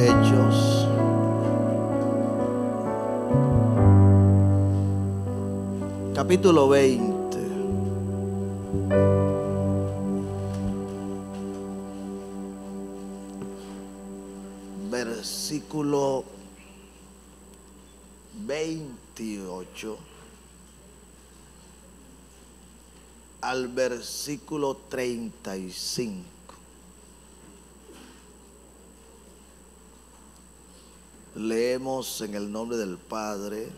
Hechos, capítulo 20. Versículo 28 al versículo 35. Leemos en el nombre del Padre,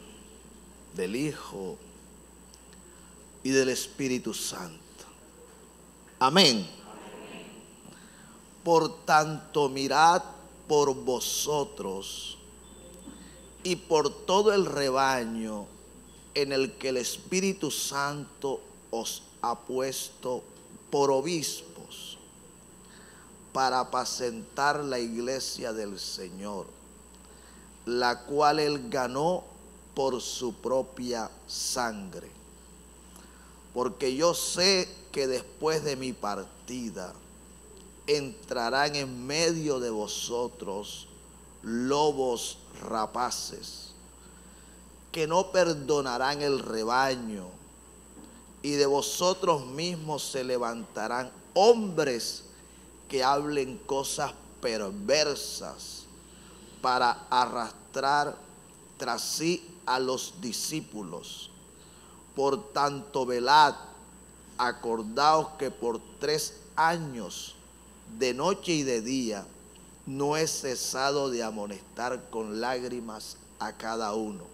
del Hijo y del Espíritu Santo. Amén. Por tanto, mirad por vosotros y por todo el rebaño en el que el Espíritu Santo os ha puesto por obispos para apacentar la iglesia del Señor, la cual él ganó por su propia sangre. Porque yo sé que después de mi partida entrarán en medio de vosotros lobos rapaces, que no perdonarán el rebaño, y de vosotros mismos se levantarán hombres que hablen cosas perversas para arrastrar tras sí a los discípulos. Por tanto, velad, acordaos que por 3 años, de noche y de día, no he cesado de amonestar con lágrimas a cada uno.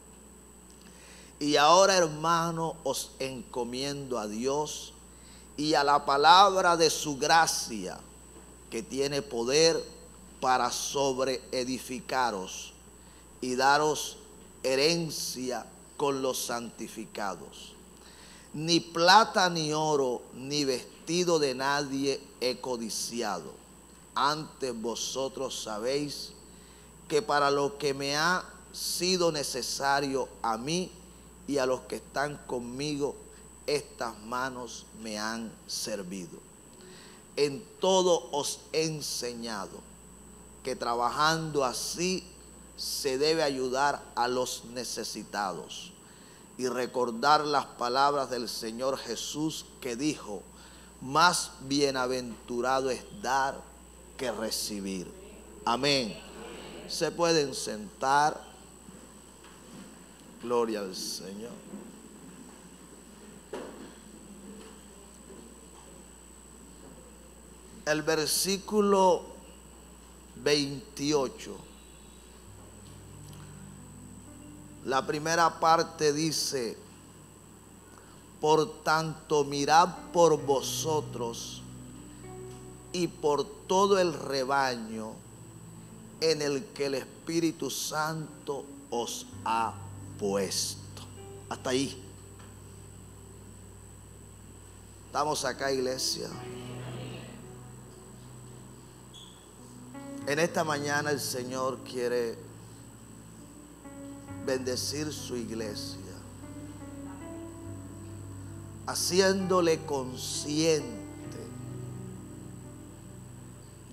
Y ahora, hermano, os encomiendo a Dios y a la palabra de su gracia, que tiene poder para sobreedificaros y daros herencia con los santificados. Ni plata ni oro ni vestido de nadie he codiciado. Antes vosotros sabéis que para lo que me ha sido necesario a mí y a los que están conmigo, estas manos me han servido. En todo os he enseñado que trabajando así se debe ayudar a los necesitados y recordar las palabras del Señor Jesús, que dijo: más bienaventurado es dar que recibir. Amén. Se pueden sentar. Gloria al Señor. El versículo 28, la primera parte dice: por tanto, mirad por vosotros y por todo el rebaño en el que el Espíritu Santo os ha puesto. Hasta ahí. ¿Estamos acá, iglesia? En esta mañana el Señor quiere bendecir su iglesia, haciéndole consciente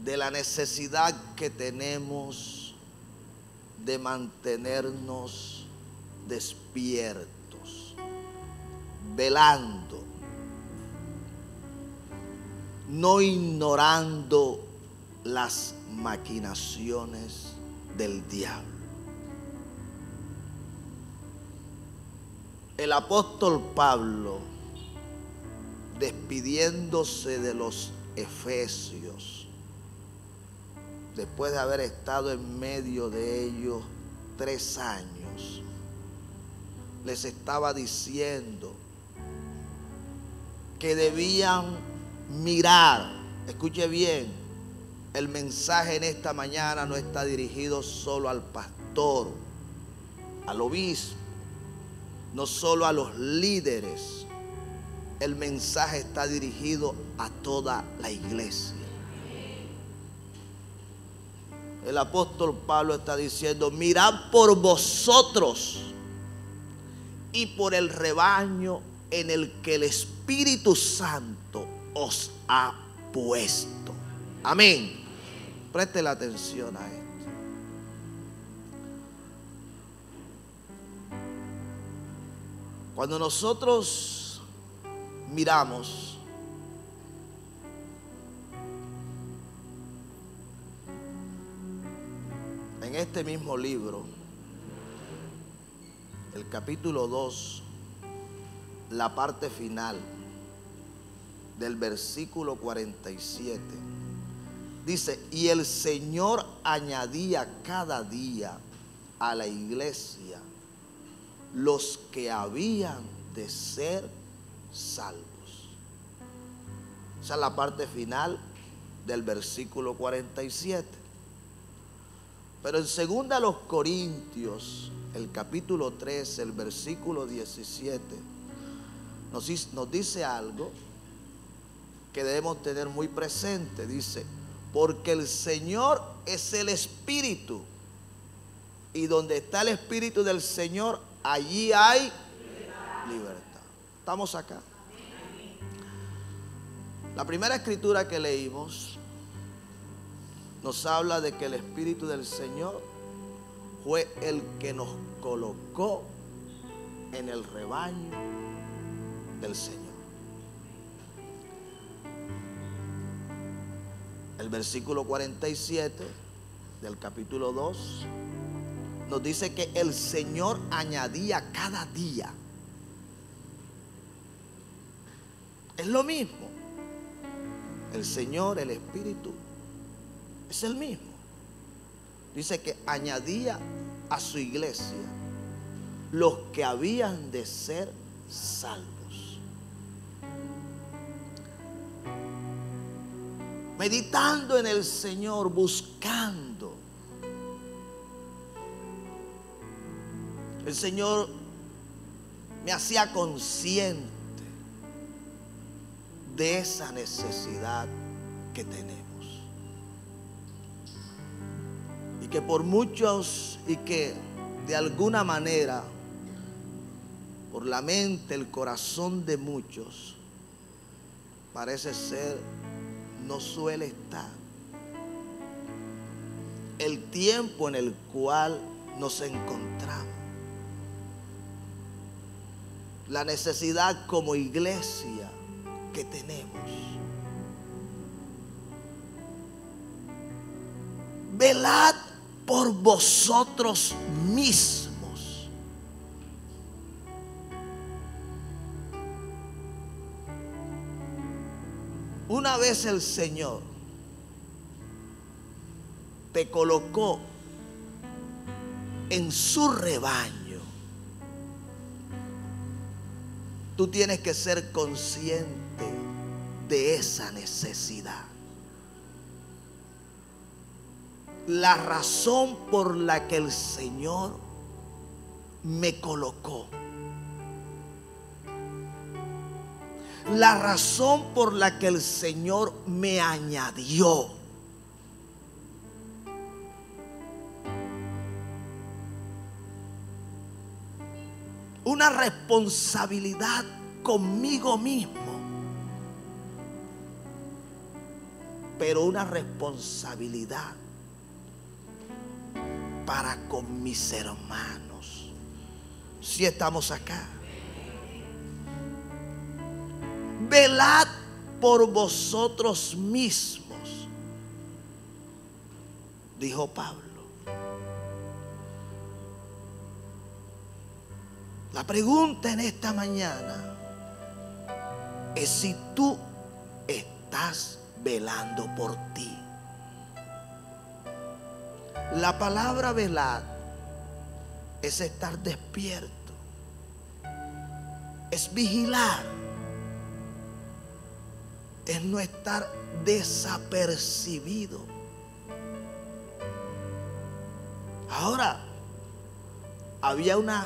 de la necesidad que tenemos de mantenernos despiertos, velando, no ignorando las maquinaciones del diablo. El apóstol Pablo, despidiéndose de los efesios, después de haber estado en medio de ellos 3 años, les estaba diciendo que debían mirar. Escuche bien, el mensaje en esta mañana no está dirigido solo al pastor, al obispo, no solo a los líderes. El mensaje está dirigido a toda la iglesia. El apóstol Pablo está diciendo: mirad por vosotros y por el rebaño en el que el Espíritu Santo os ha puesto. Amén. Preste la atención a esto. Cuando nosotros miramos en este mismo libro, el capítulo 2, la parte final del versículo 47, dice: y el Señor añadía cada día a la iglesia los que habían de ser salvos. Esa es la parte final del versículo 47. Pero en 2 Corintios, el capítulo 3, el versículo 17, nos dice algo que debemos tener muy presente. Dice: porque el Señor es el Espíritu, y donde está el Espíritu del Señor, allí hay libertad. ¿Estamos acá? La primera escritura que leímos nos habla de que el Espíritu del Señor fue el que nos colocó en el rebaño del Señor. El versículo 47 del capítulo 2 nos dice que el Señor añadía cada día. Es lo mismo. El Señor, el Espíritu, es el mismo. Dice que añadía a su iglesia los que habían de ser salvos. Meditando en el Señor, buscando, el Señor me hacía consciente de esa necesidad que tenemos. Y que por muchos, y que de alguna manera, por la mente, el corazón de muchos, parece ser, no suele estar el tiempo en el cual nos encontramos. La necesidad como iglesia que tenemos. Velad por vosotros mismos. Una vez el Señor te colocó en su rebaño, tú tienes que ser consciente de esa necesidad. La razón por la que el Señor me colocó, la razón por la que el Señor me añadió, una responsabilidad conmigo mismo, pero una responsabilidad para con mis hermanos. Si estamos acá. Velad por vosotros mismos, dijo Pablo. La pregunta en esta mañana es si tú estás velando por ti. La palabra velar es estar despierto, es vigilar, es no estar desapercibido. Ahora, había una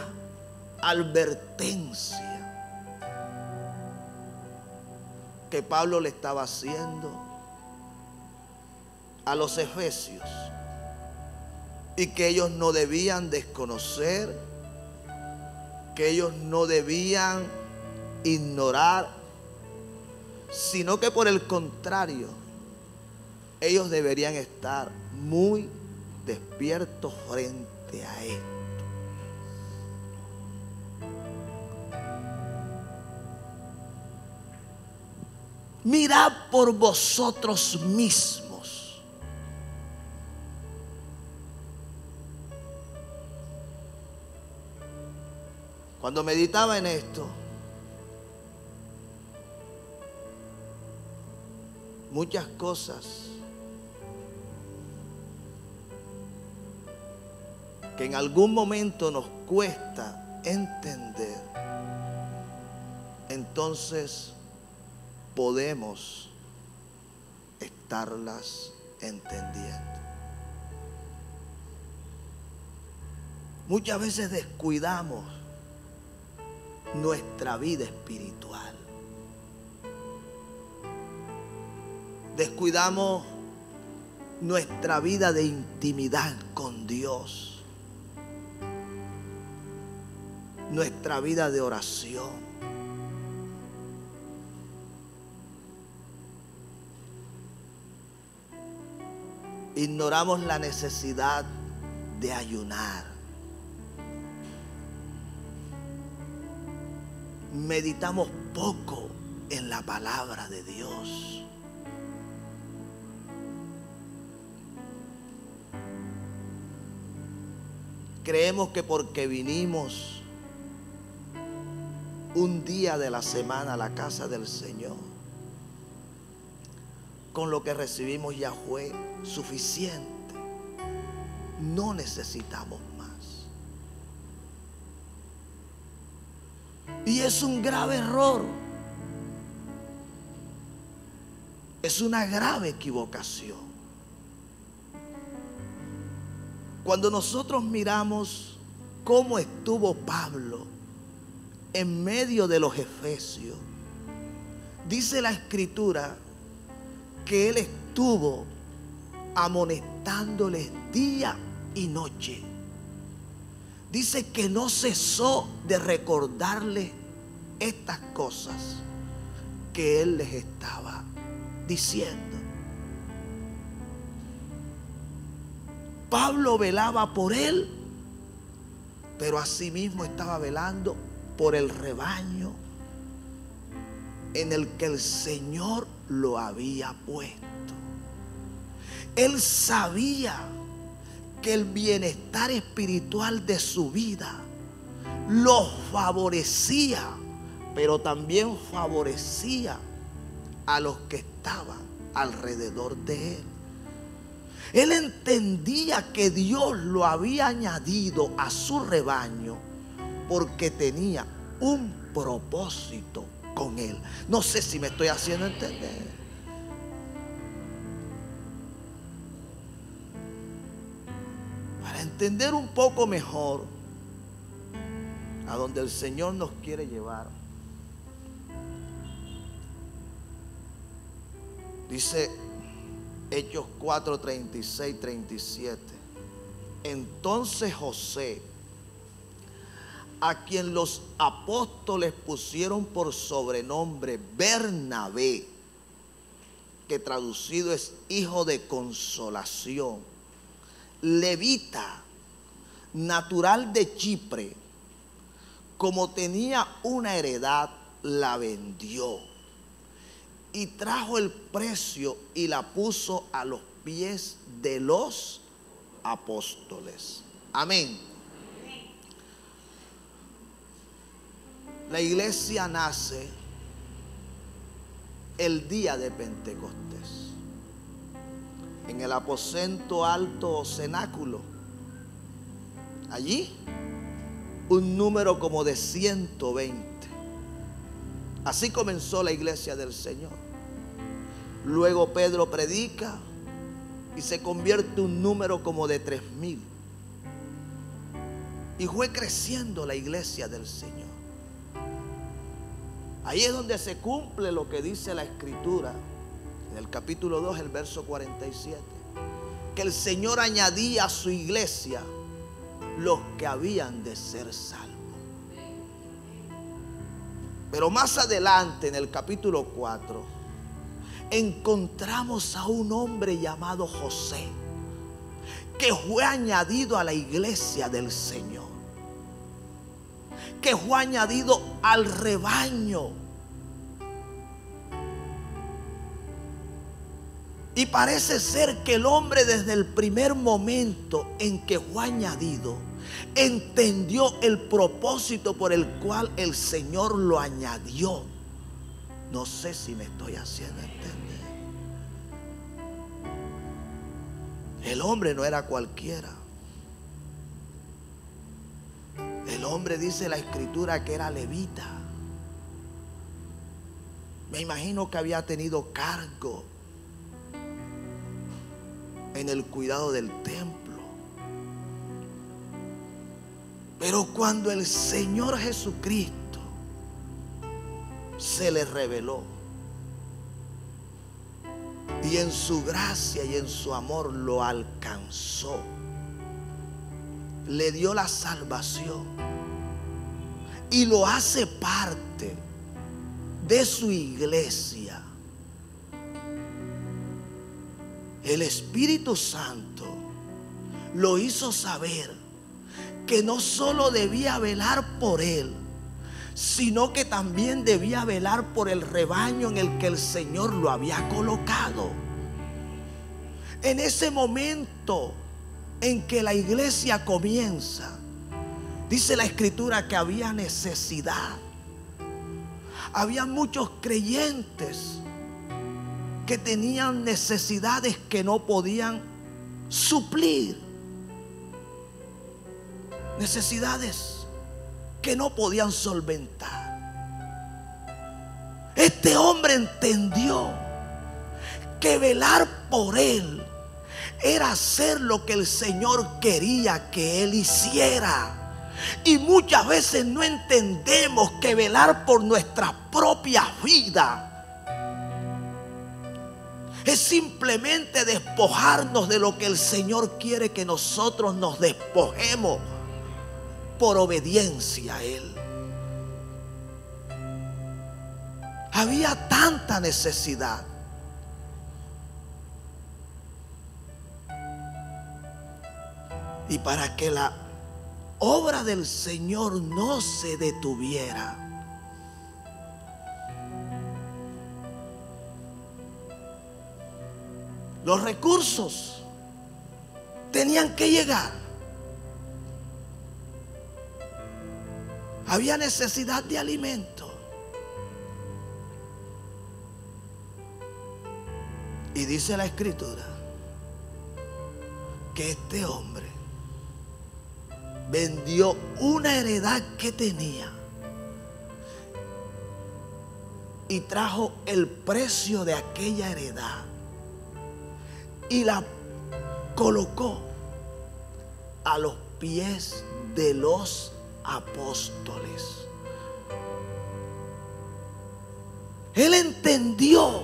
advertencia que Pablo le estaba haciendo a los efesios, y que ellos no debían desconocer, que ellos no debían ignorar, sino que por el contrario, ellos deberían estar muy despiertos frente a esto. mirad por vosotros mismos. Cuando meditaba en esto, muchas cosas que en algún momento nos cuesta entender, entonces podemos estarlas entendiendo. Muchas veces descuidamos nuestra vida espiritual. Descuidamos nuestra vida de intimidad con Dios, nuestra vida de oración. Ignoramos la necesidad de ayunar. Meditamos poco en la palabra de Dios. Creemos que porque vinimos un día de la semana a la casa del Señor, con lo que recibimos ya fue suficiente. No necesitamos más. Y es un grave error. Es una grave equivocación. Cuando nosotros miramos cómo estuvo Pablo en medio de los efesios, dice la Escritura que él estuvo amonestándoles día y noche. Dice que no cesó de recordarles estas cosas que él les estaba diciendo. Pablo velaba por él, pero asimismo estaba velando por el rebaño en el que el Señor lo había puesto. Él sabía que el bienestar espiritual de su vida lo favorecía, pero también favorecía a los que estaban alrededor de él. Él entendía que Dios lo había añadido a su rebaño porque tenía un propósito con él. No sé si me estoy haciendo entender. Para entender un poco mejor a donde el Señor nos quiere llevar, dice Hechos 4, 36, 37. Entonces José, a quien los apóstoles pusieron por sobrenombre Bernabé, que traducido es hijo de consolación, levita, natural de Chipre, como tenía una heredad, la vendió y trajo el precio y la puso a los pies de los apóstoles. Amén. La iglesia nace el día de Pentecostés, en el aposento alto o cenáculo. Allí un número como de 120. Así comenzó la iglesia del Señor. Luego Pedro predica y se convierte un número como de 3000. Y fue creciendo la iglesia del Señor. Ahí es donde se cumple lo que dice la Escritura en el capítulo 2, el verso 47, que el Señor añadía a su iglesia los que habían de ser salvos. Pero más adelante, en el capítulo 4, encontramos a un hombre llamado José, que fue añadido a la iglesia del Señor, que fue añadido al rebaño. Y parece ser que el hombre, desde el primer momento en que fue añadido, entendió el propósito por el cual el Señor lo añadió. No sé si me estoy haciendo entender. El hombre no era cualquiera. El hombre, dice la Escritura, que era levita. Me imagino que había tenido cargo en el cuidado del templo. Pero cuando el Señor Jesucristo se le reveló, y en su gracia y en su amor lo alcanzó, le dio la salvación y lo hace parte de su iglesia, el Espíritu Santo lo hizo saber que no solo debía velar por él, sino que también debía velar por el rebaño en el que el Señor lo había colocado. En ese momento en que la iglesia comienza, dice la Escritura que había necesidad. Había muchos creyentes que tenían necesidades que no podían suplir. Necesidades que no podían solventar. Este hombre entendió que velar por él era hacer lo que el Señor quería que él hiciera. Y muchas veces no entendemos que velar por nuestra propia vida es simplemente despojarnos de lo que el Señor quiere que nosotros nos despojemos por obediencia a Él. Había tanta necesidad. Y para que la obra del Señor no se detuviera, los recursos tenían que llegar. Había necesidad de alimento. Y dice la Escritura que este hombre vendió una heredad que tenía y trajo el precio de aquella heredad y la colocó a los pies de los apóstoles. Él entendió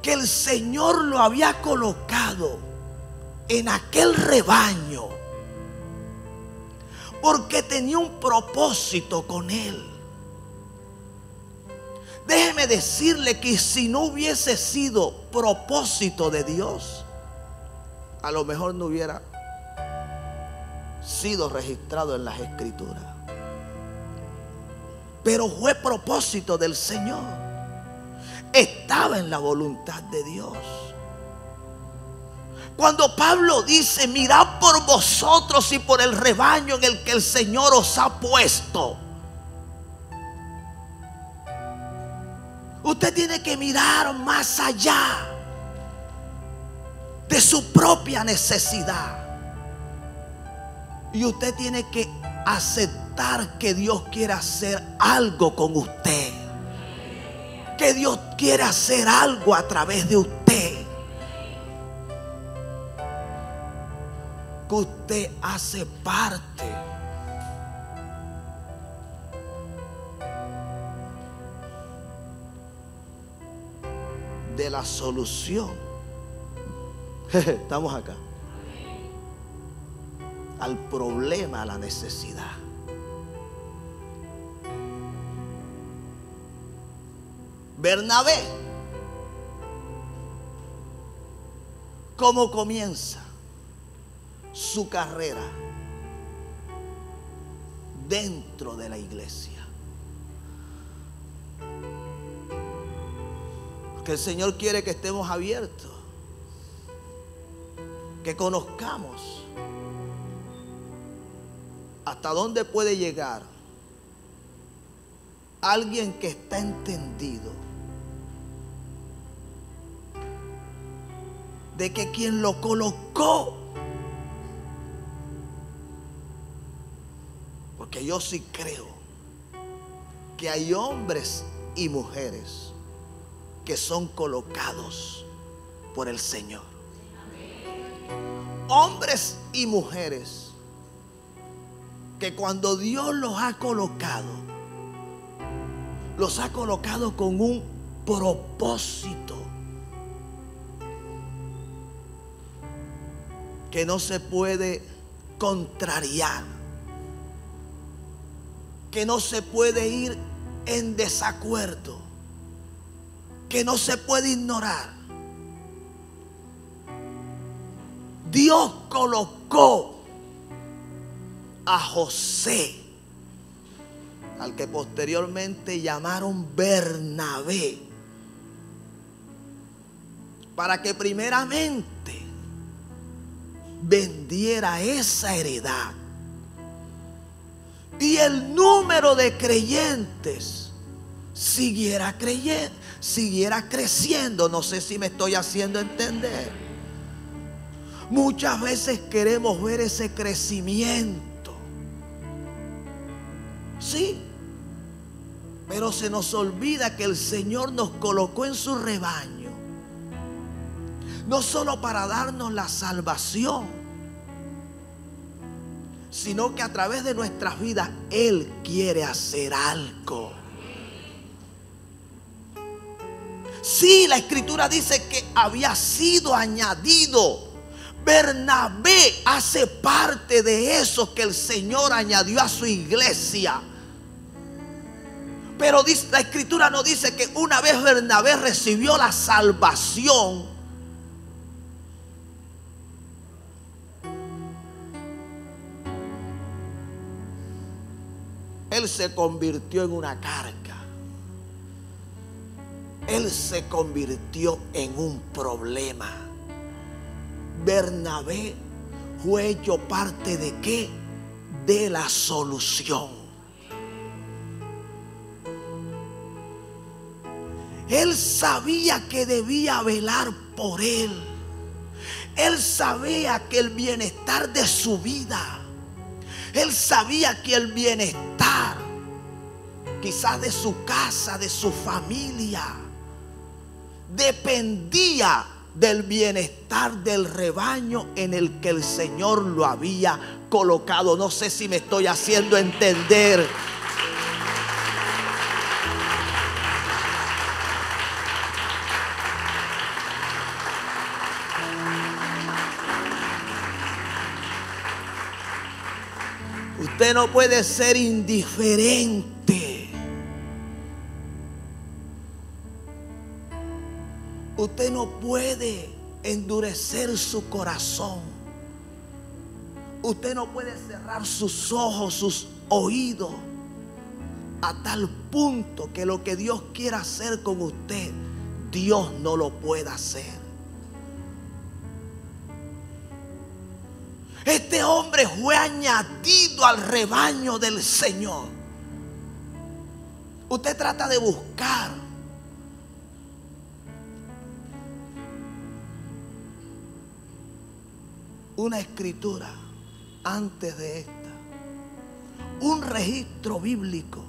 que el Señor lo había colocado en aquel rebaño porque tenía un propósito con él. Déjeme decirle que si no hubiese sido propósito de Dios, a lo mejor no hubiera sido registrado en las Escrituras. Pero fue propósito del Señor. Estaba en la voluntad de Dios. Cuando Pablo dice: mirad por vosotros y por el rebaño en el que el Señor os ha puesto, usted tiene que mirar más allá de su propia necesidad. Y usted tiene que aceptar que Dios quiere hacer algo con usted. Que Dios quiere hacer algo a través de usted. Que usted hace parte de la solución. Estamos acá. Al problema, a la necesidad. Bernabé, ¿cómo comienza su carrera dentro de la iglesia? Porque el Señor quiere que estemos abiertos, que conozcamos hasta dónde puede llegar alguien que está entendido de que quien lo colocó, porque yo sí creo que hay hombres y mujeres que son colocados por el Señor. Hombres y mujeres que cuando Dios los ha colocado con un propósito que no se puede contrariar, que no se puede ir en desacuerdo, que no se puede ignorar. Dios colocó a José, al que posteriormente llamaron Bernabé, para que primeramente vendiera esa heredad y el número de creyentes siguiera creciendo. No sé si me estoy haciendo entender. Muchas veces queremos ver ese crecimiento, sí, pero se nos olvida que el Señor nos colocó en su rebaño, no solo para darnos la salvación, sino que a través de nuestras vidas Él quiere hacer algo. Sí, la Escritura dice que había sido añadido. Bernabé hace parte de eso que el Señor añadió a su iglesia. Pero la Escritura no dice que una vez Bernabé recibió la salvación, él se convirtió en una carga. Él se convirtió en un problema. Bernabé fue hecho parte ¿de qué? De la solución. Él sabía que debía velar por él. Él sabía que el bienestar de su vida, él sabía que el bienestar quizás de su casa, de su familia, dependía del bienestar del rebaño en el que el Señor lo había colocado. No sé si me estoy haciendo entender. Usted no puede ser indiferente. Usted no puede endurecer su corazón. Usted no puede cerrar sus ojos, sus oídos, a tal punto que lo que Dios quiera hacer con usted, Dios no lo pueda hacer. Este hombre fue añadido al rebaño del Señor. Usted trata de buscar una escritura antes de esta, un registro bíblico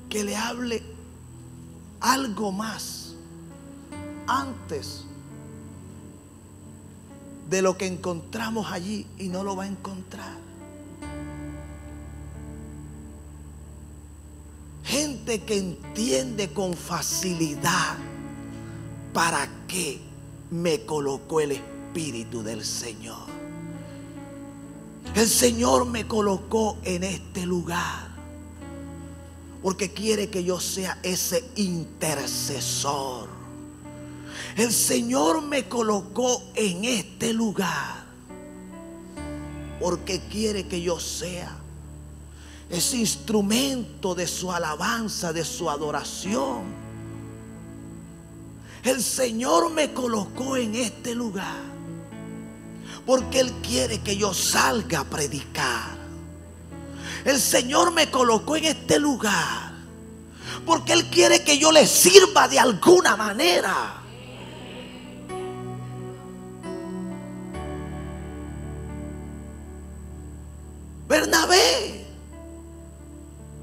que le hable algo más antes de lo que encontramos allí, y no lo va a encontrar. Gente que entiende con facilidad para qué me colocó el Espíritu del Señor. El Señor me colocó en este lugar porque quiere que yo sea ese intercesor. El Señor me colocó en este lugar porque quiere que yo sea ese instrumento de su alabanza, de su adoración. El Señor me colocó en este lugar porque Él quiere que yo salga a predicar. El Señor me colocó en este lugar porque Él quiere que yo le sirva de alguna manera. Bernabé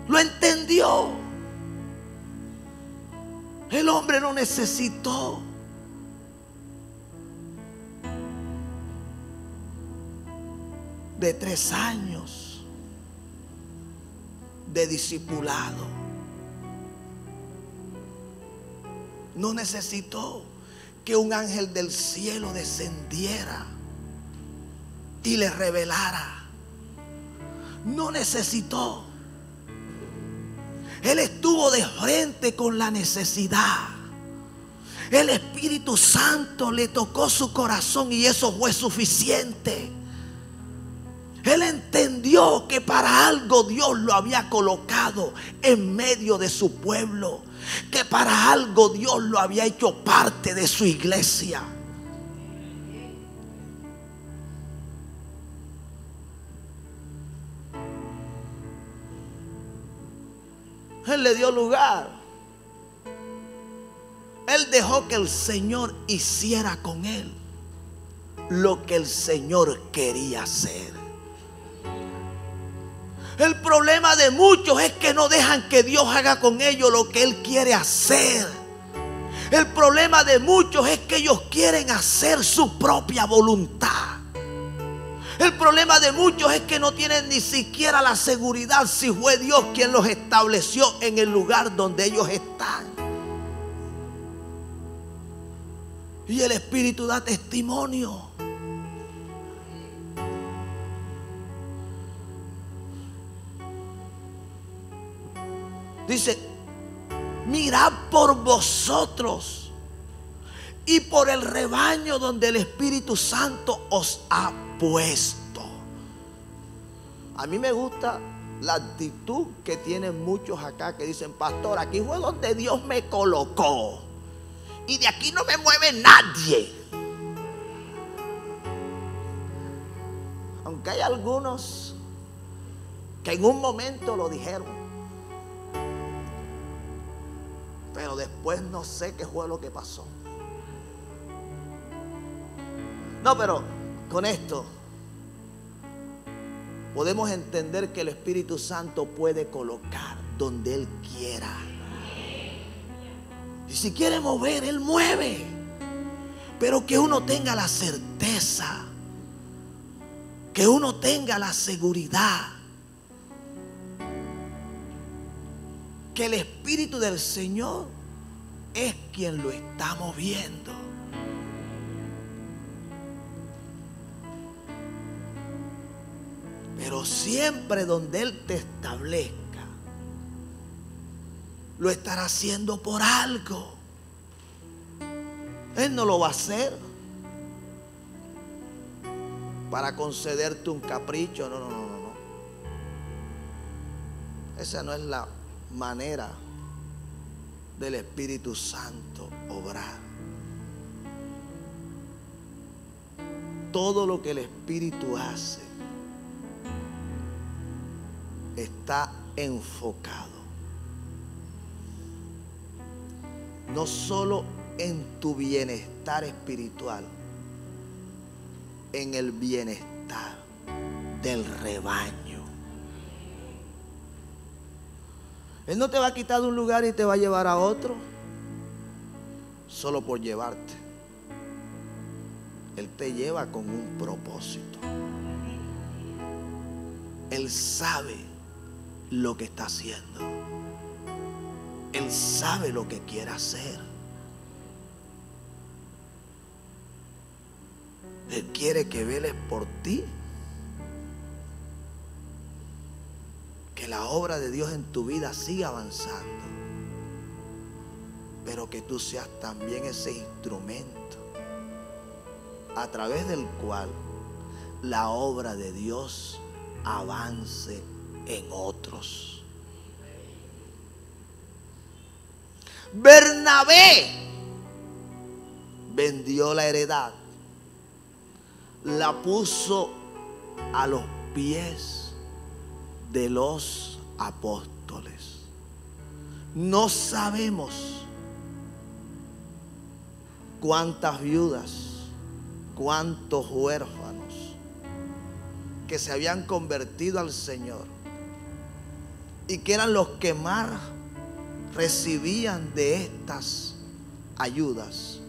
lo entendió. El hombre no necesitó de 3 años de discipulado. No necesitó que un ángel del cielo descendiera y le revelara. No necesitó. Él estuvo de frente con la necesidad. El Espíritu Santo le tocó su corazón y eso fue suficiente. Él entendió que para algo Dios lo había colocado en medio de su pueblo, que para algo Dios lo había hecho parte de su iglesia. Él le dio lugar. Él dejó que el Señor hiciera con él lo que el Señor quería hacer. El problema de muchos es que no dejan que Dios haga con ellos lo que Él quiere hacer. El problema de muchos es que ellos quieren hacer su propia voluntad. El problema de muchos es que no tienen ni siquiera la seguridad si fue Dios quien los estableció en el lugar donde ellos están. Y el Espíritu da testimonio. Dice, mirad por vosotros y por el rebaño donde el Espíritu Santo os ha puesto. A mí me gusta la actitud que tienen muchos acá que dicen, pastor, aquí fue donde Dios me colocó y de aquí no me mueve nadie. Aunque hay algunos que en un momento lo dijeron, pero después no sé qué fue lo que pasó. No, pero con esto podemos entender que el Espíritu Santo puede colocar donde Él quiera. Y si quiere mover, Él mueve. Pero que uno tenga la certeza, que uno tenga la seguridad que el Espíritu del Señor es quien lo está moviendo. Pero siempre donde Él te establezca, lo estará haciendo por algo. Él no lo va a hacer para concederte un capricho. No. Esa no es la manera del Espíritu Santo obrar. Todo lo que el Espíritu hace está enfocado no solo en tu bienestar espiritual, en el bienestar del rebaño. Él no te va a quitar de un lugar y te va a llevar a otro solo por llevarte. Él te lleva con un propósito. Él sabe lo que está haciendo. Él sabe lo que quiere hacer. Él quiere que veles por ti. Que la obra de Dios en tu vida siga avanzando. Pero que tú seas también ese instrumento a través del cual la obra de Dios avance en otros. Bernabé vendió la heredad, la puso a los pies de los apóstoles. No sabemos cuántas viudas, cuántos huérfanos que se habían convertido al Señor y que eran los que más recibían de estas ayudas.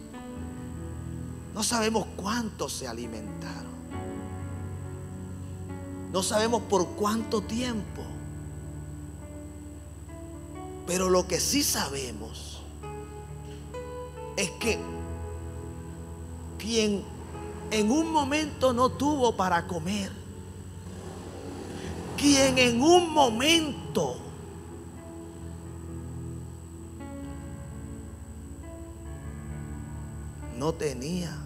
No sabemos cuántos se alimentaron. No sabemos por cuánto tiempo. Pero lo que sí sabemos es que quien en un momento no tuvo para comer, quien en un momento no tenía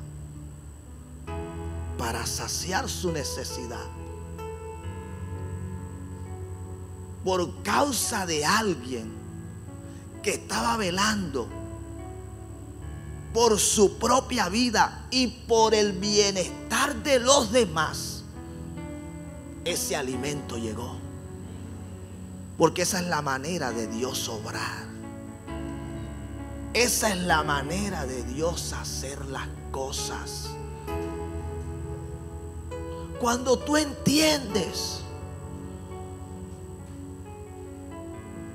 para saciar su necesidad, por causa de alguien que estaba velando por su propia vida y por el bienestar de los demás, ese alimento llegó. Porque esa es la manera de Dios obrar. Esa es la manera de Dios hacer las cosas. Cuando tú entiendes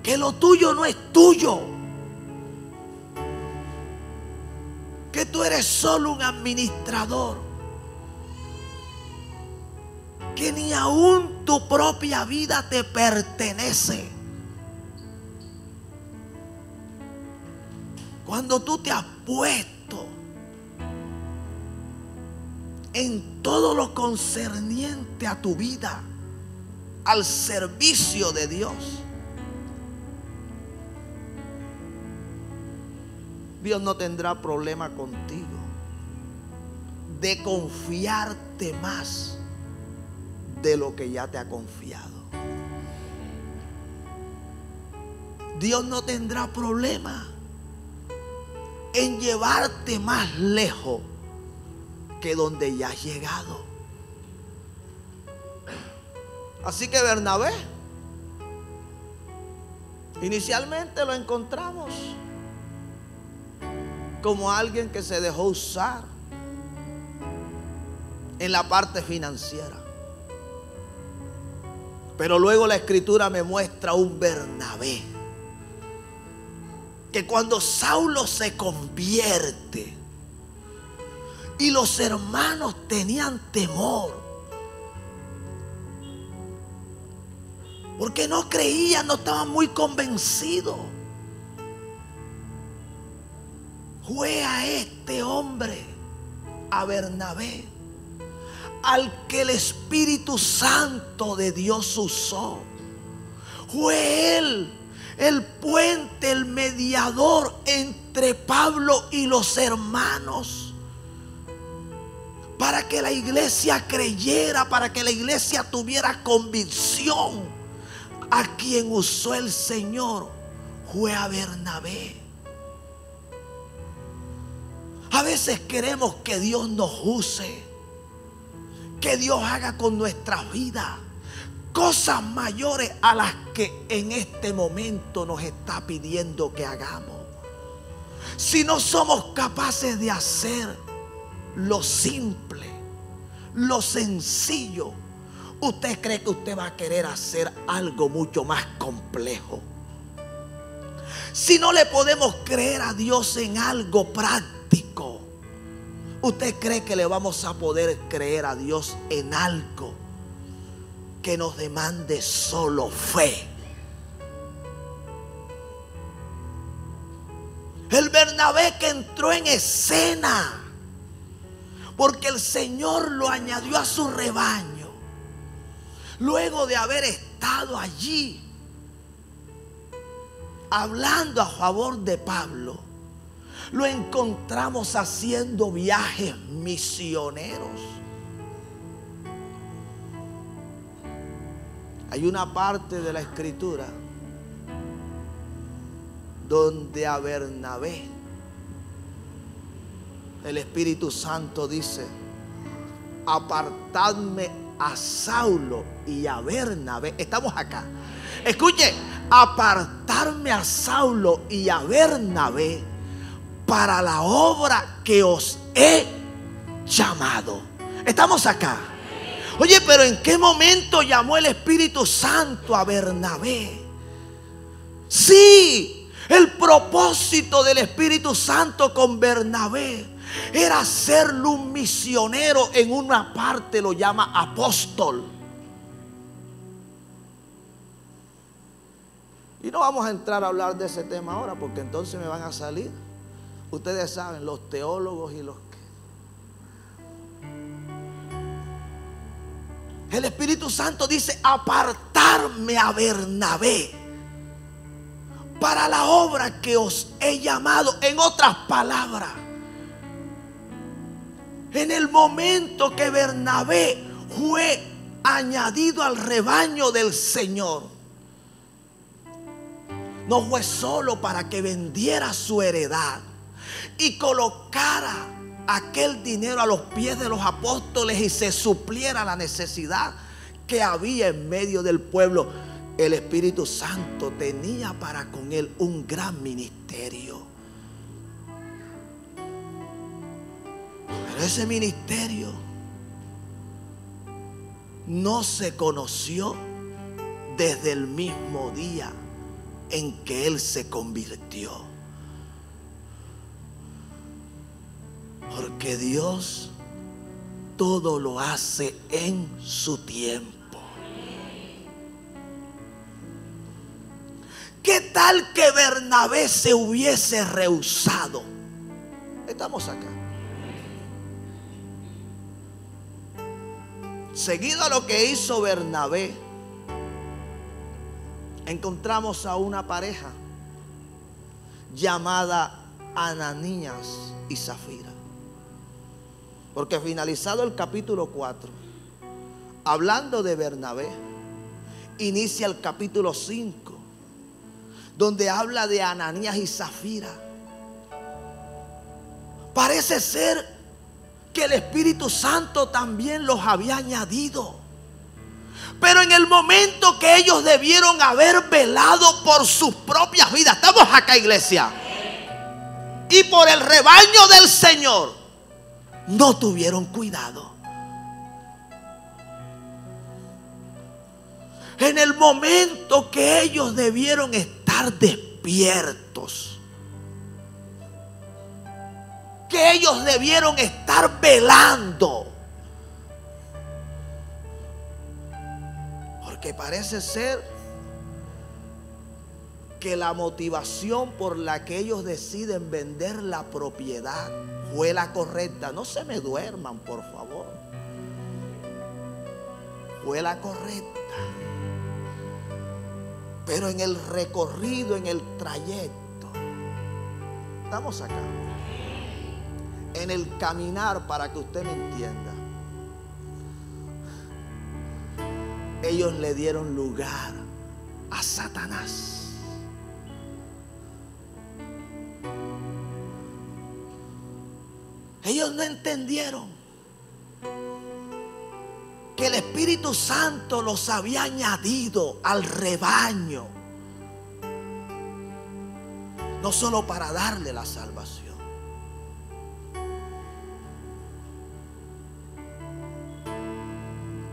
que lo tuyo no es tuyo, que tú eres solo un administrador, que ni aún tu propia vida te pertenece. Cuando tú te has puesto en todo lo concerniente a tu vida al servicio de Dios, Dios no tendrá problema contigo de confiarte más de lo que ya te ha confiado. Dios no tendrá problema en llevarte más lejos que donde ya has llegado. Así que Bernabé, inicialmente lo encontramos como alguien que se dejó usar en la parte financiera. Pero luego la Escritura me muestra un Bernabé que cuando Saulo se convierte y los hermanos tenían temor, porque no creían, no estaban muy convencidos, fue a este hombre, a Bernabé, al que el Espíritu Santo de Dios usó. Fue él el puente, el mediador entre Pablo y los hermanos, para que la iglesia creyera, para que la iglesia tuviera convicción. A quien usó el Señor fue a Bernabé. A veces queremos que Dios nos use, que Dios haga con nuestras vidas cosas mayores a las que en este momento nos está pidiendo que hagamos. Si no somos capaces de hacer lo simple, lo sencillo, ¿usted cree que usted va a querer hacer algo mucho más complejo? Si no le podemos creer a Dios en algo práctico, ¿usted cree que le vamos a poder creer a Dios en algo que nos demande solo fe? El Bernabé que entró en escena porque el Señor lo añadió a su rebaño, luego de haber estado allí hablando a favor de Pablo, lo encontramos haciendo viajes misioneros. Hay una parte de la Escritura donde a Bernabé El Espíritu Santo dice: apartadme a Saulo y a Bernabé. Estamos acá. Escuche, apartarme a Saulo y a Bernabé para la obra que os he llamado. Estamos acá. Oye, pero ¿en qué momento llamó el Espíritu Santo a Bernabé? Sí, el propósito del Espíritu Santo con Bernabé era hacerlo un misionero. En una parte lo llama apóstol. Y no vamos a entrar a hablar de ese tema ahora, porque entonces me van a salir, ustedes saben, los teólogos y los que. El Espíritu Santo dice: apartarme a Bernabé para la obra que os he llamado. En otras palabras, en el momento que Bernabé fue añadido al rebaño del Señor, no fue solo para que vendiera su heredad y colocara aquel dinero a los pies de los apóstoles y se supliera la necesidad que había en medio del pueblo. El Espíritu Santo tenía para con él un gran ministerio. Pero ese ministerio no se conoció desde el mismo día en que él se convirtió. Porque Dios todo lo hace en su tiempo. ¿Qué tal que Bernabé se hubiese rehusado? Estamos acá. Seguido a lo que hizo Bernabé, encontramos a una pareja llamada Ananías y Zafira. Porque finalizado el capítulo 4, hablando de Bernabé, inicia el capítulo 5, donde habla de Ananías y Zafira. Parece ser que el Espíritu Santo también los había añadido. Pero en el momento que ellos debieron haber velado por sus propias vidas, estamos acá, iglesia, y por el rebaño del Señor, no tuvieron cuidado. En el momento que ellos debieron estar despiertos, que ellos debieron estar velando, porque parece ser que la motivación por la que ellos deciden vender la propiedad fue la correcta. No se me duerman, por favor. Fue la correcta. Pero en el recorrido, en el trayecto, estamos acá, en el caminar, para que usted me entienda, ellos le dieron lugar a Satanás. Ellos no entendieron que el Espíritu Santo los había añadido al rebaño, no solo para darle la salvación,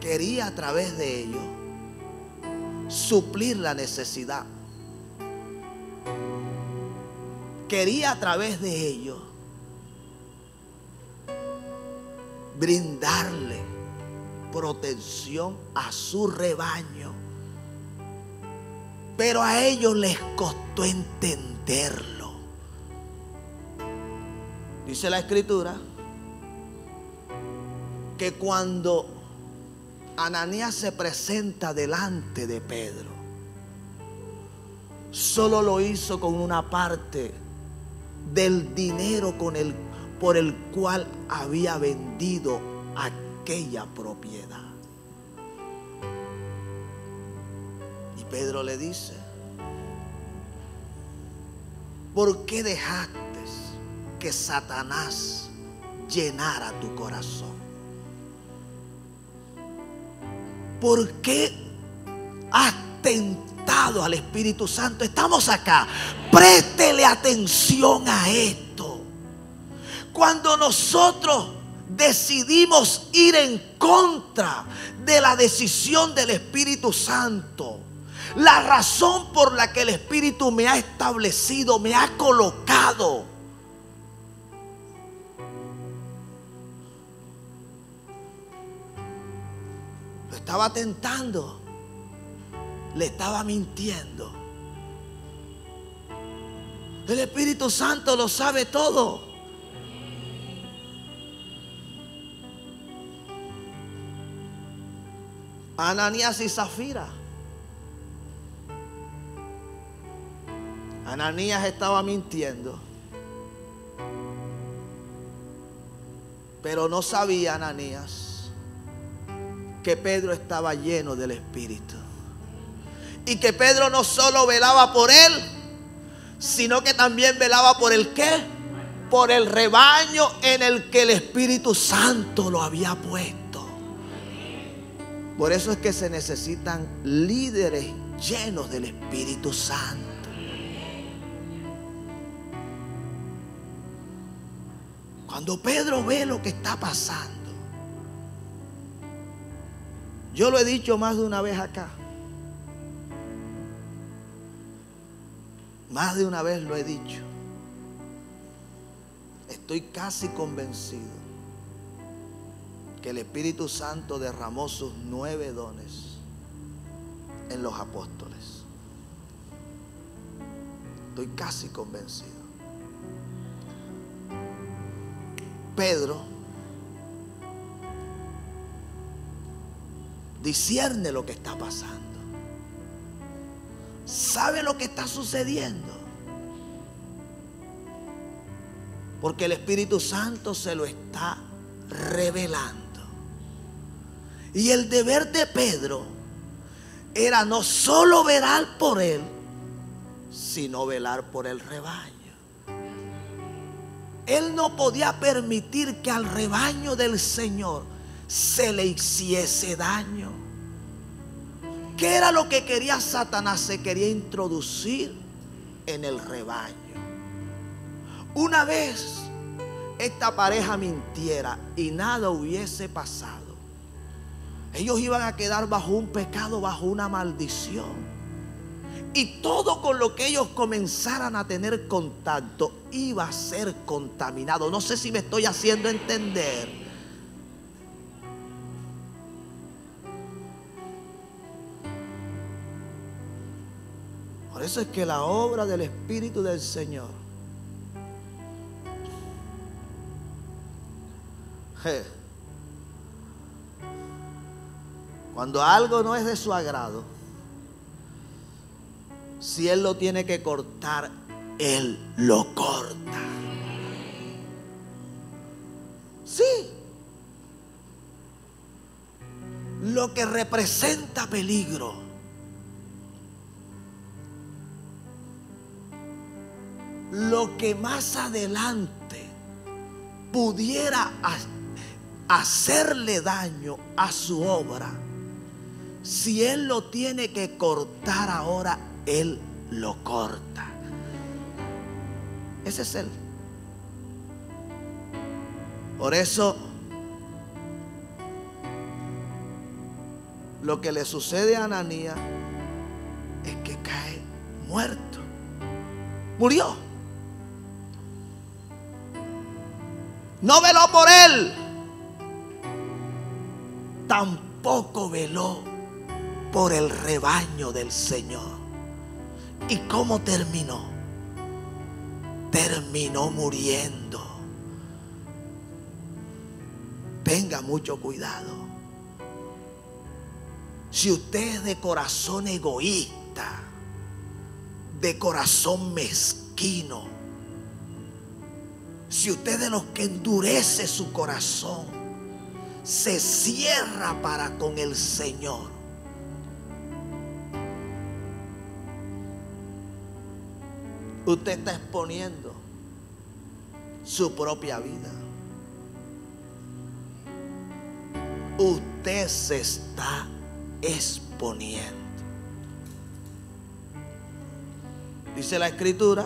quería a través de ellos suplir la necesidad, quería a través de ellos brindarle protección a su rebaño. Pero a ellos les costó entenderlo. Dice la Escritura que cuando Ananías se presenta delante de Pedro, solo lo hizo con una parte del dinero por el cual había vendido aquella propiedad. Y Pedro le dice: ¿por qué dejaste que Satanás llenara tu corazón. ¿Por qué has tentado al Espíritu Santo? Estamos acá. Préstele atención a esto. Cuando nosotros decidimos ir en contra de la decisión del Espíritu Santo, la razón por la que el Espíritu me ha establecido, me ha colocado, lo estaba tentando, le estaba mintiendo. El Espíritu Santo lo sabe todo. Ananías y Zafira. Ananías estaba mintiendo, pero no sabía Ananías que Pedro estaba lleno del Espíritu, y que Pedro no solo velaba por él, sino que también velaba por el ¿qué? Por el rebaño en el que el Espíritu Santo lo había puesto. Por eso es que se necesitan líderes llenos del Espíritu Santo. Cuando Pedro ve lo que está pasando, yo lo he dicho más de una vez acá, más de una vez lo he dicho, estoy casi convencido que el Espíritu Santo derramó sus 9 dones en los apóstoles. Estoy casi convencido. Pedro discierne lo que está pasando, sabe lo que está sucediendo, porque el Espíritu Santo se lo está revelando. Y el deber de Pedro era no solo velar por él, sino velar por el rebaño. Él no podía permitir que al rebaño del Señor se le hiciese daño. ¿Qué era lo que quería Satanás? Se quería introducir en el rebaño. Una vez esta pareja mintiera y nada hubiese pasado, ellos iban a quedar bajo un pecado, bajo una maldición. Y todo con lo que ellos comenzaran a tener contacto iba a ser contaminado. No sé si me estoy haciendo entender. Por eso es que la obra del Espíritu del Señor, cuando algo no es de su agrado, si Él lo tiene que cortar, Él lo corta. Sí. Lo que representa peligro, lo que más adelante pudiera hacerle daño a su obra, si Él lo tiene que cortar ahora, Él lo corta. Ese es Él. Por eso, lo que le sucede a Ananías es que cae muerto. Murió. No veló por él, tampoco veló por el rebaño del Señor. ¿Y cómo terminó? Terminó muriendo. Tenga mucho cuidado. Si usted es de corazón egoísta, de corazón mezquino, si usted es de los que endurece su corazón, se cierra para con el Señor, usted está exponiendo su propia vida. usted se está exponiendo. Dice la Escritura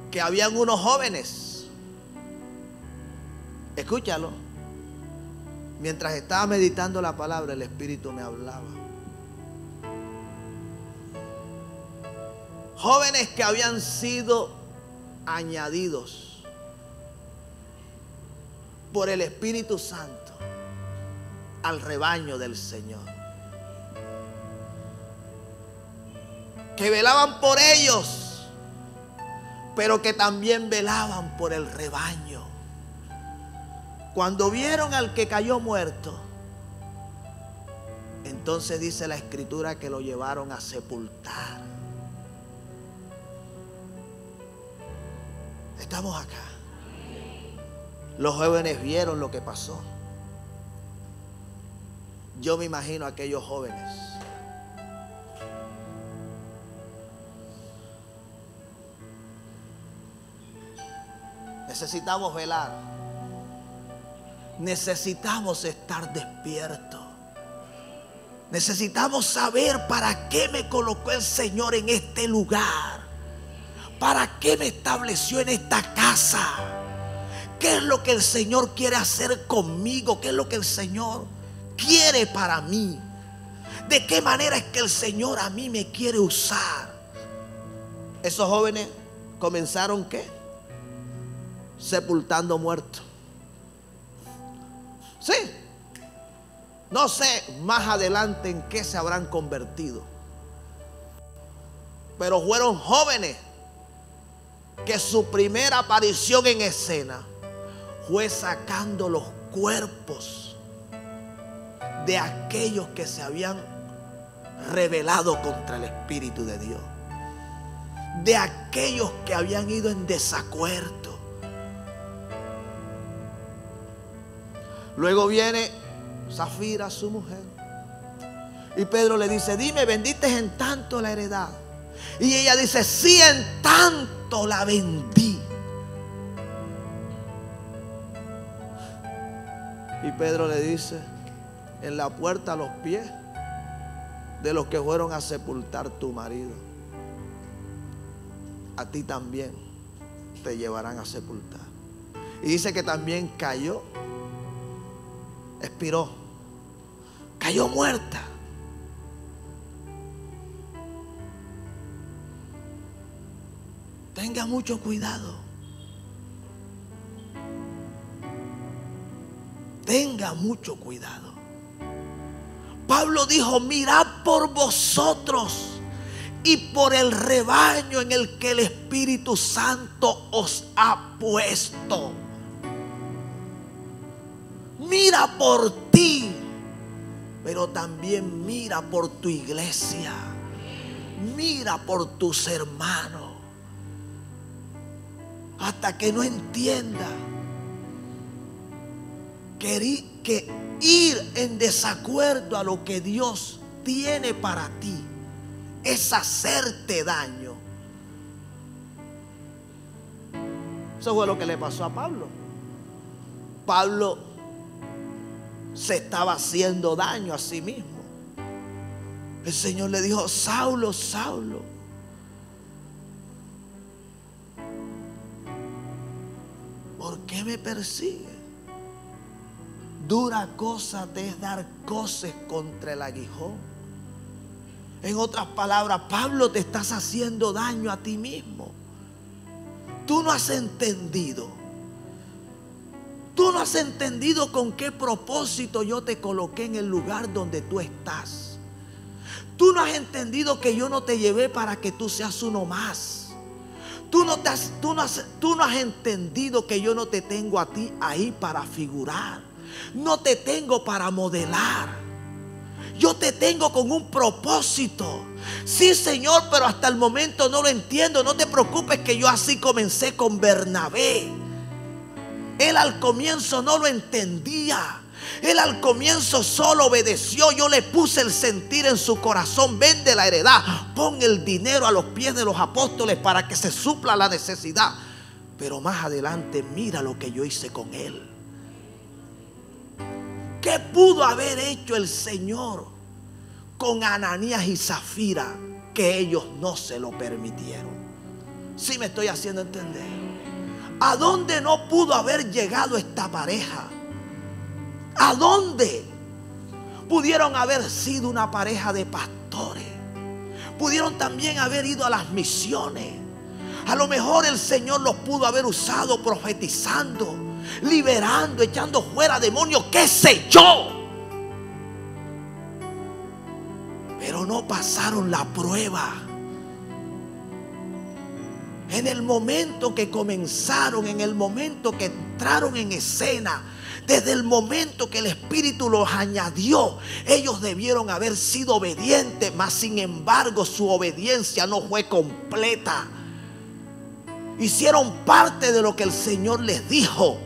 que habían unos jóvenes. Escúchalo. Mientras estaba meditando la palabra, el Espíritu me hablaba. Jóvenes que habían sido añadidos por el Espíritu Santo al rebaño del Señor, que velaban por ellos, pero que también velaban por el rebaño. Cuando vieron al que cayó muerto, entonces dice la Escritura que lo llevaron a sepultar. Estamos acá. Los jóvenes vieron lo que pasó. Yo me imagino a aquellos jóvenes. Necesitamos velar. Necesitamos estar despiertos. Necesitamos saber para qué me colocó el Señor en este lugar. ¿Para qué me estableció en esta casa? ¿Qué es lo que el Señor quiere hacer conmigo? ¿Qué es lo que el Señor quiere para mí? ¿De qué manera es que el Señor a mí me quiere usar? Esos jóvenes comenzaron ¿qué? Sepultando muertos. Sí. No sé más adelante en qué se habrán convertido. Pero fueron jóvenes que su primera aparición en escena fue sacando los cuerpos de aquellos que se habían rebelado contra el Espíritu de Dios, de aquellos que habían ido en desacuerdo. Luego viene Safira, su mujer, y Pedro le dice: dime, ¿vendiste en tanto la heredad? Y ella dice: sí, en tanto la vendí. Y Pedro le dice: en la puerta a los pies de los que fueron a sepultar tu marido, a ti también te llevarán a sepultar. Y dice que también cayó, expiró, cayó muerta. Tenga mucho cuidado. Tenga mucho cuidado. Pablo dijo: mirad por vosotros y por el rebaño en el que el Espíritu Santo os ha puesto. Mira por ti, pero también mira por tu iglesia. Mira por tus hermanos. Hasta que no entienda que ir en desacuerdo a lo que Dios tiene para ti es hacerte daño. Eso fue lo que le pasó a Pablo. Pablo se estaba haciendo daño a sí mismo. El Señor le dijo: Saulo, Saulo, ¿por qué me persigue? Dura cosa te es dar coces contra el aguijón. En otras palabras, Pablo, te estás haciendo daño a ti mismo. Tú no has entendido. Tú no has entendido con qué propósito yo te coloqué en el lugar donde tú estás. Tú no has entendido que yo no te llevé para que tú seas uno más. Tú no has entendido que yo no te tengo a ti ahí para figurar. No te tengo para modelar. Yo te tengo con un propósito. Sí, Señor, pero hasta el momento no lo entiendo. No te preocupes, que yo así comencé con Bernabé. Él al comienzo no lo entendía. Él al comienzo solo obedeció. Yo le puse el sentir en su corazón: vende la heredad, pon el dinero a los pies de los apóstoles para que se supla la necesidad. Pero más adelante mira lo que yo hice con él. ¿Qué pudo haber hecho el Señor con Ananías y Zafira que ellos no se lo permitieron? ¿Sí me estoy haciendo entender? ¿A dónde no pudo haber llegado esta pareja? ¿A dónde? Pudieron haber sido una pareja de pastores. Pudieron también haber ido a las misiones. A lo mejor el Señor los pudo haber usado profetizando, liberando, echando fuera demonios, qué sé yo. Pero no pasaron la prueba. En el momento que comenzaron, en el momento que entraron en escena, desde el momento que el Espíritu los añadió, ellos debieron haber sido obedientes, mas sin embargo su obediencia no fue completa. Hicieron parte de lo que el Señor les dijo,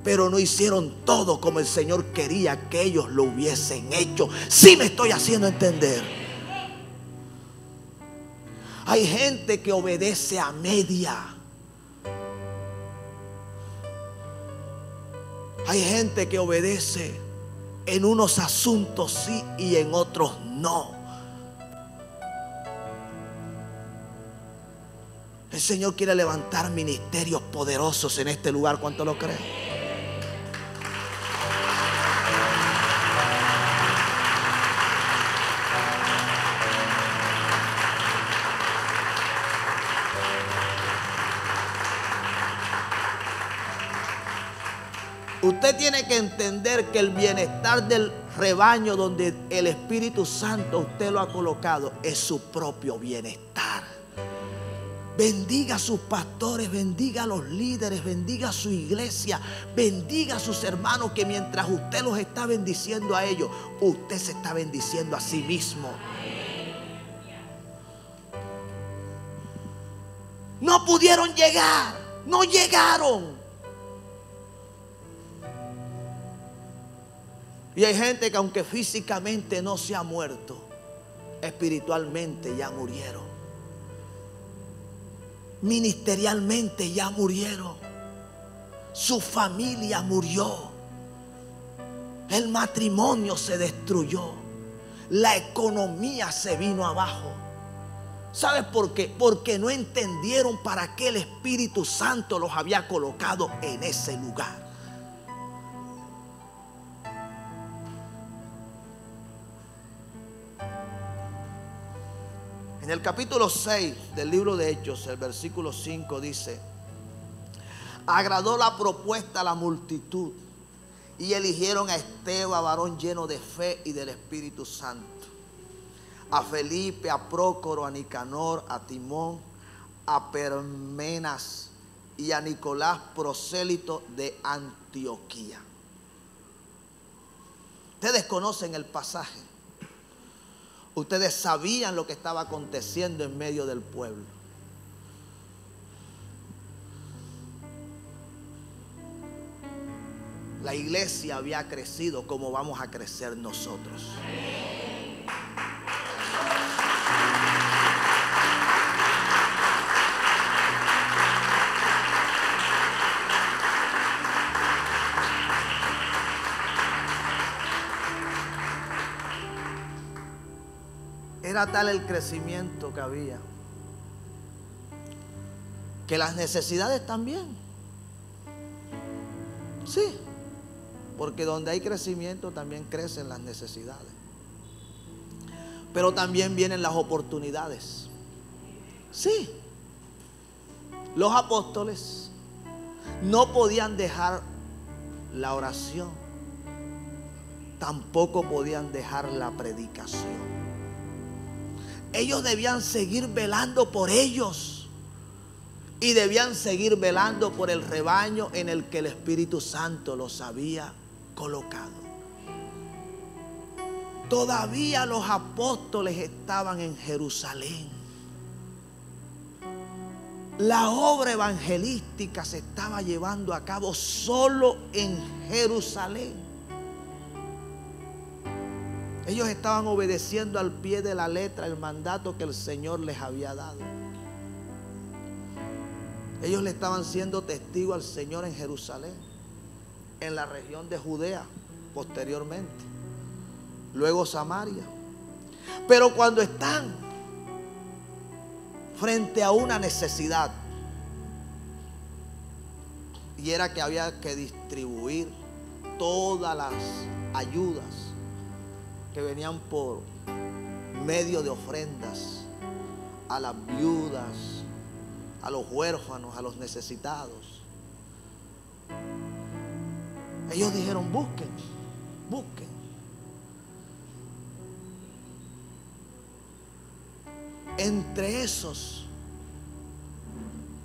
pero no hicieron todo como el Señor quería que ellos lo hubiesen hecho. Sí me estoy haciendo entender. Hay gente que obedece a media. Hay gente que obedece en unos asuntos sí y en otros no. El Señor quiere levantar ministerios poderosos en este lugar. ¿Cuánto lo creen? Usted tiene que entender que el bienestar del rebaño donde el Espíritu Santo usted lo ha colocado es su propio bienestar. Bendiga a sus pastores, bendiga a los líderes, bendiga a su iglesia, bendiga a sus hermanos, que mientras usted los está bendiciendo a ellos, usted se está bendiciendo a sí mismo. No pudieron llegar, no llegaron. Y hay gente que aunque físicamente no se ha muerto, espiritualmente ya murieron. Ministerialmente ya murieron. Su familia murió. El matrimonio se destruyó. La economía se vino abajo. ¿Sabes por qué? Porque no entendieron para qué el Espíritu Santo los había colocado en ese lugar. En el capítulo 6 del libro de Hechos, el versículo 5 dice: agradó la propuesta a la multitud y eligieron a Esteban, varón lleno de fe y del Espíritu Santo, a Felipe, a Prócoro, a Nicanor, a Timón, a Parmenas y a Nicolás, prosélito de Antioquía. Ustedes conocen el pasaje. Ustedes sabían lo que estaba aconteciendo en medio del pueblo. La iglesia había crecido como vamos a crecer nosotros. Era tal el crecimiento que había, que las necesidades también. Sí, porque donde hay crecimiento también crecen las necesidades. Pero también vienen las oportunidades. Sí, los apóstoles no podían dejar la oración, tampoco podían dejar la predicación. Ellos debían seguir velando por ellos y debían seguir velando por el rebaño en el que el Espíritu Santo los había colocado. Todavía los apóstoles estaban en Jerusalén. La obra evangelística se estaba llevando a cabo solo en Jerusalén. Ellos estaban obedeciendo al pie de la letra el mandato que el Señor les había dado. Ellos le estaban siendo testigos al Señor en Jerusalén, en la región de Judea, posteriormente. Luego Samaria. Pero cuando están frente a una necesidad, y era que había que distribuir todas las ayudas que venían por medio de ofrendas a las viudas, a los huérfanos, a los necesitados. Ellos dijeron: busquen, busquen. Entre esos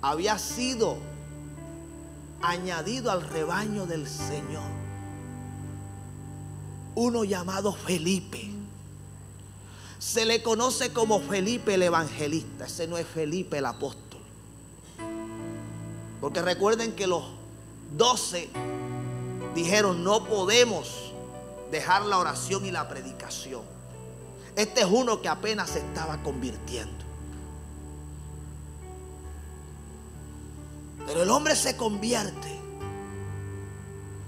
había sido añadido al rebaño del Señor uno llamado Felipe. Se le conoce como Felipe el evangelista. Ese no es Felipe el apóstol. Porque recuerden que los 12 dijeron: no podemos dejar la oración y la predicación. Este es uno que apenas se estaba convirtiendo. Pero el hombre se convierte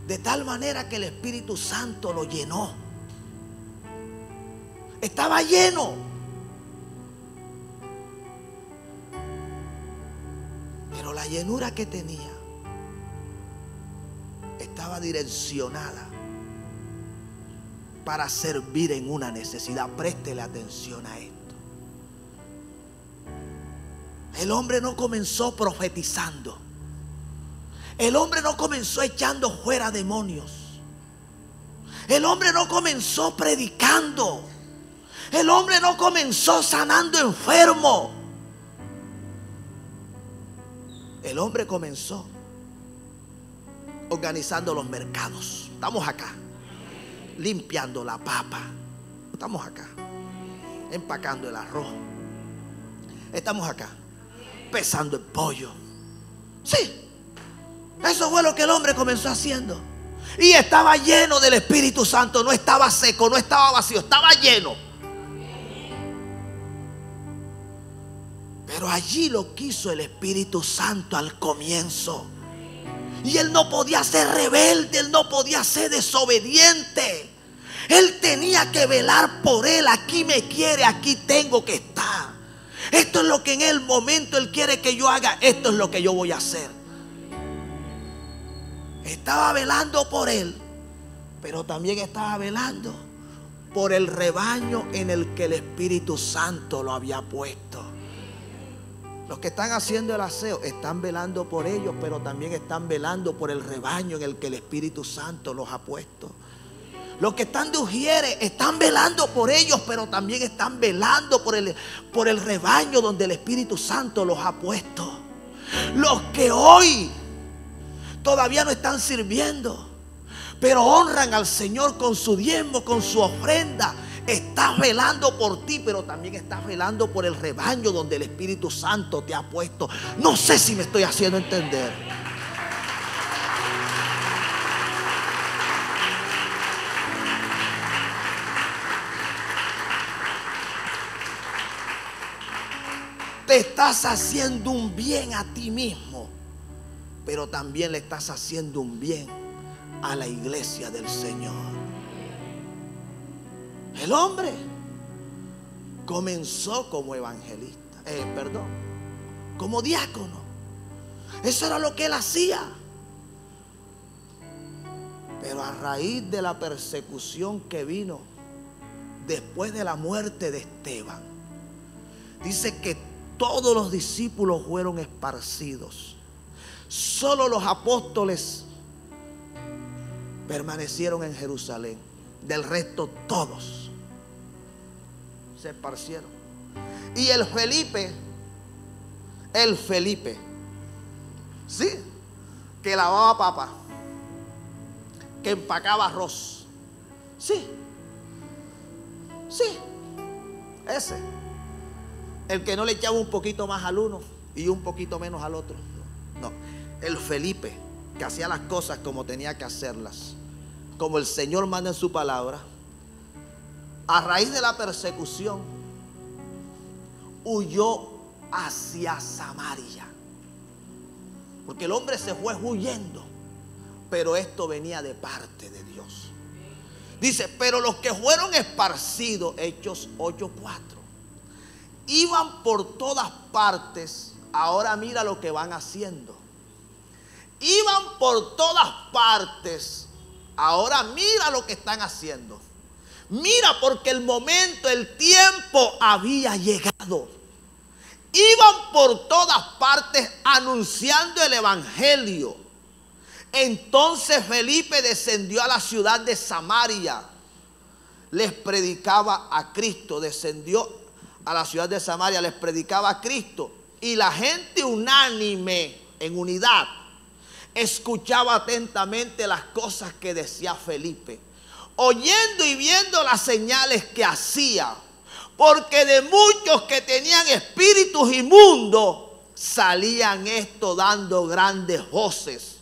de tal manera que el Espíritu Santo lo llenó. Estaba lleno. Pero la llenura que tenía estaba direccionada para servir en una necesidad. Préstele atención a esto. El hombre no comenzó profetizando. El hombre no comenzó echando fuera demonios. El hombre no comenzó predicando. El hombre no comenzó sanando enfermos. El hombre comenzó organizando los mercados. Estamos acá. Limpiando la papa. Estamos acá. Empacando el arroz. Estamos acá. Pesando el pollo. Sí. Eso fue lo que el hombre comenzó haciendo. Y estaba lleno del Espíritu Santo. No estaba seco, no estaba vacío, estaba lleno. Pero allí lo quiso el Espíritu Santo al comienzo. Y él no podía ser rebelde, él no podía ser desobediente. Él tenía que velar por él. Aquí me quiere, aquí tengo que estar. Esto es lo que en el momento él quiere que yo haga. Esto es lo que yo voy a hacer. Estaba velando por él, pero también estaba velando por el rebaño en el que el Espíritu Santo lo había puesto. Los que están haciendo el aseo están velando por ellos, pero también están velando por el rebaño en el que el Espíritu Santo los ha puesto. Los que están de ujieres están velando por ellos, pero también están velando por el rebaño donde el Espíritu Santo los ha puesto. Los que hoy todavía no están sirviendo, pero honran al Señor con su diezmo, con su ofrenda. Estás velando por ti, pero también estás velando por el rebaño donde el Espíritu Santo te ha puesto. No sé si me estoy haciendo entender. Te estás haciendo un bien a ti mismo, pero también le estás haciendo un bien a la iglesia del Señor. El hombre comenzó como evangelista, como diácono. Eso era lo que él hacía. Pero a raíz de la persecución que vino después de la muerte de Esteban, dice que todos los discípulos fueron esparcidos. Solo los apóstoles permanecieron en Jerusalén. Del resto todos se esparcieron. Y el Felipe, sí, que lavaba papa, que empacaba arroz, sí, ese, el que no le echaba un poquito más al uno y un poquito menos al otro. No, el Felipe que hacía las cosas como tenía que hacerlas, como el Señor manda en su palabra. A raíz de la persecución huyó hacia Samaria, porque el hombre se fue huyendo, pero esto venía de parte de Dios. Dice, pero los que fueron esparcidos, Hechos 8:4, iban por todas partes. Ahora mira lo que van haciendo. Iban por todas partes. Ahora mira lo que están haciendo. Mira, porque el momento, el tiempo había llegado. Iban por todas partes anunciando el evangelio. Entonces Felipe descendió a la ciudad de Samaria. Les predicaba a Cristo. Descendió a la ciudad de Samaria, les predicaba a Cristo. Y la gente unánime, en unidad, escuchaba atentamente las cosas que decía Felipe, oyendo y viendo las señales que hacía. Porque de muchos que tenían espíritus inmundos, salían estos dando grandes voces.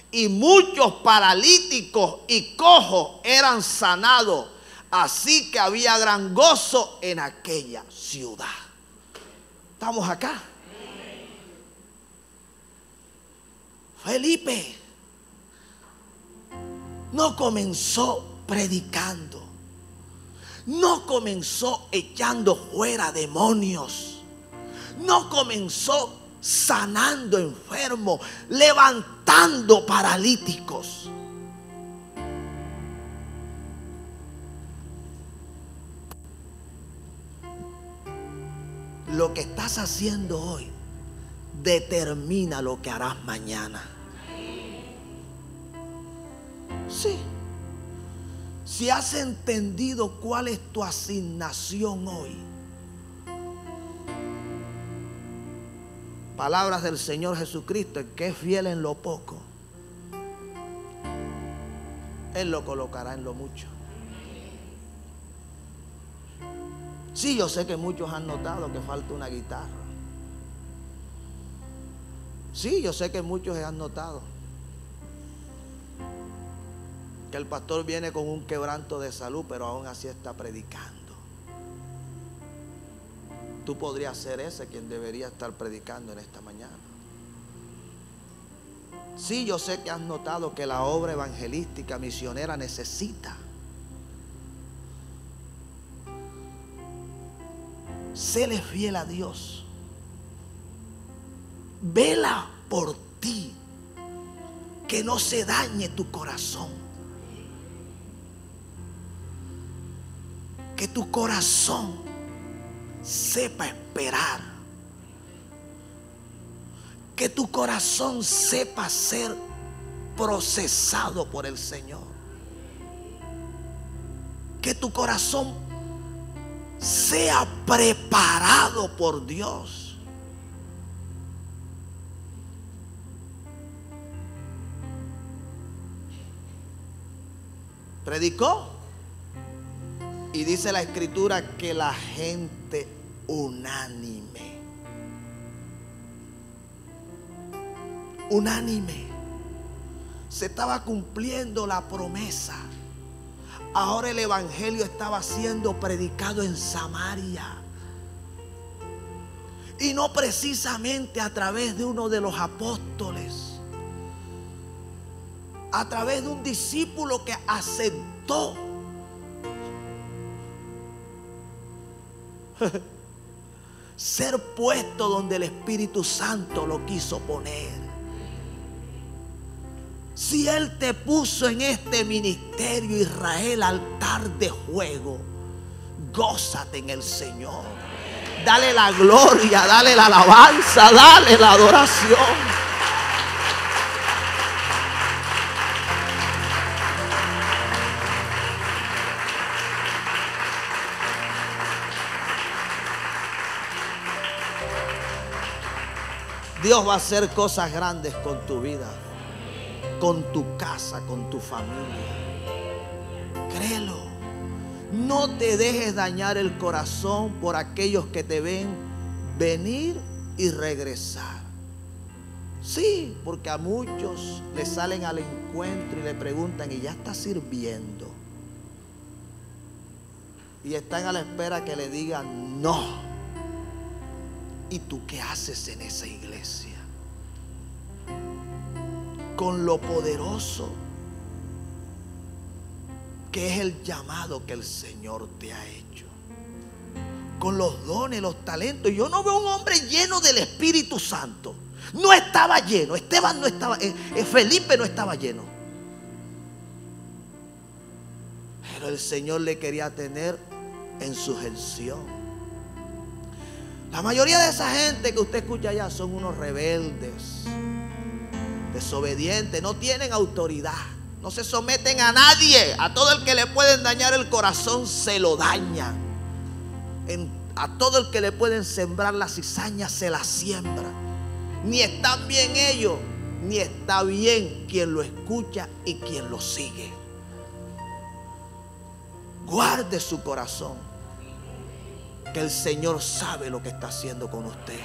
Y muchos paralíticos y cojos eran sanados. Así que había gran gozo en aquella ciudad. ¿Estamos acá? Felipe no comenzó predicando. No comenzó echando fuera demonios. No comenzó sanando enfermos, levantando paralíticos. Lo que estás haciendo hoy determina lo que harás mañana. Sí. Si has entendido cuál es tu asignación hoy. Palabras del Señor Jesucristo, el que es fiel en lo poco, Él lo colocará en lo mucho. Sí, yo sé que muchos han notado que falta una guitarra. Sí, yo sé que muchos han notado que el pastor viene con un quebranto de salud, pero aún así está predicando. Tú podrías ser ese quien debería estar predicando en esta mañana. Sí, yo sé que has notado que la obra evangelística misionera necesita. Séle fiel a Dios. Vela por ti, que no se dañe tu corazón. Que tu corazón sepa esperar. Que tu corazón sepa ser procesado por el Señor. Que tu corazón sea preparado por Dios. Predicó. Y dice la escritura que la gente unánime se estaba cumpliendo la promesa. Ahora el evangelio estaba siendo predicado en Samaria, y no precisamente a través de uno de los apóstoles, a través de un discípulo que aceptó ser puesto donde el Espíritu Santo lo quiso poner. Si Él te puso en este ministerio, Israel, altar de juego, gózate en el Señor. Dale la gloria, dale la alabanza, dale la adoración. Dios va a hacer cosas grandes con tu vida, con tu casa, con tu familia. Créelo. No te dejes dañar el corazón por aquellos que te ven venir y regresar. Sí, porque a muchos le salen al encuentro y le preguntan, ¿y ya está sirviendo? Y están a la espera que le digan no. ¿Y tú qué haces en esa iglesia? Con lo poderoso que es el llamado que el Señor te ha hecho. Con los dones, los talentos. Yo no veo un hombre lleno del Espíritu Santo. No estaba lleno. Esteban no estaba, Felipe no estaba lleno. Pero el Señor le quería tener en sujeción. La mayoría de esa gente que usted escucha allá son unos rebeldes, desobedientes, no tienen autoridad, no se someten a nadie. A todo el que le pueden dañar el corazón se lo dañan. A todo el que le pueden sembrar la cizaña se la siembra. Ni están bien ellos, ni está bien quien lo escucha y quien lo sigue. Guarde su corazón, que el Señor sabe lo que está haciendo con usted.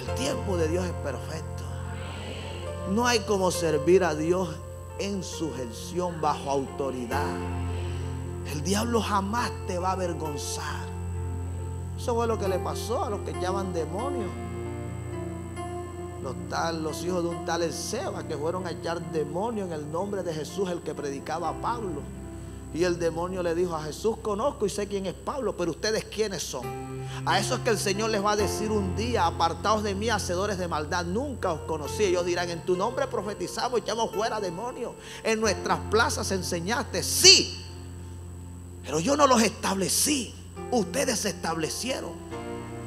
El tiempo de Dios es perfecto. No hay como servir a Dios en sujeción, bajo autoridad. El diablo jamás te va a avergonzar. Eso fue lo que le pasó a los que llaman demonios. Los hijos de un tal Elseba, que fueron a echar demonios en el nombre de Jesús, el que predicaba a Pablo. Y el demonio le dijo: a Jesús conozco y sé quién es Pablo, pero ustedes quiénes son. A eso es que el Señor les va a decir un día: apartaos de mí, hacedores de maldad, nunca os conocí. Ellos dirán: en tu nombre profetizamos, echamos fuera demonios, en nuestras plazas enseñaste. Sí, pero yo no los establecí. Ustedes se establecieron.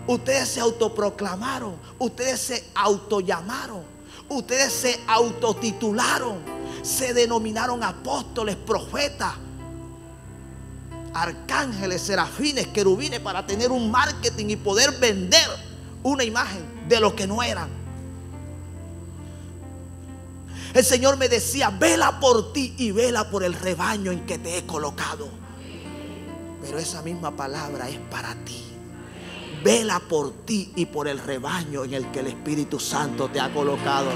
Ustedes se autoproclamaron. Ustedes se autollamaron. Ustedes se autotitularon. Se denominaron apóstoles, profetas, arcángeles, serafines, querubines, para tener un marketing y poder vender una imagen de lo que no eran. El Señor me decía: vela por ti y vela por el rebaño en que te he colocado. Pero esa misma palabra es para ti. Vela por ti y por el rebaño en el que el Espíritu Santo te ha colocado.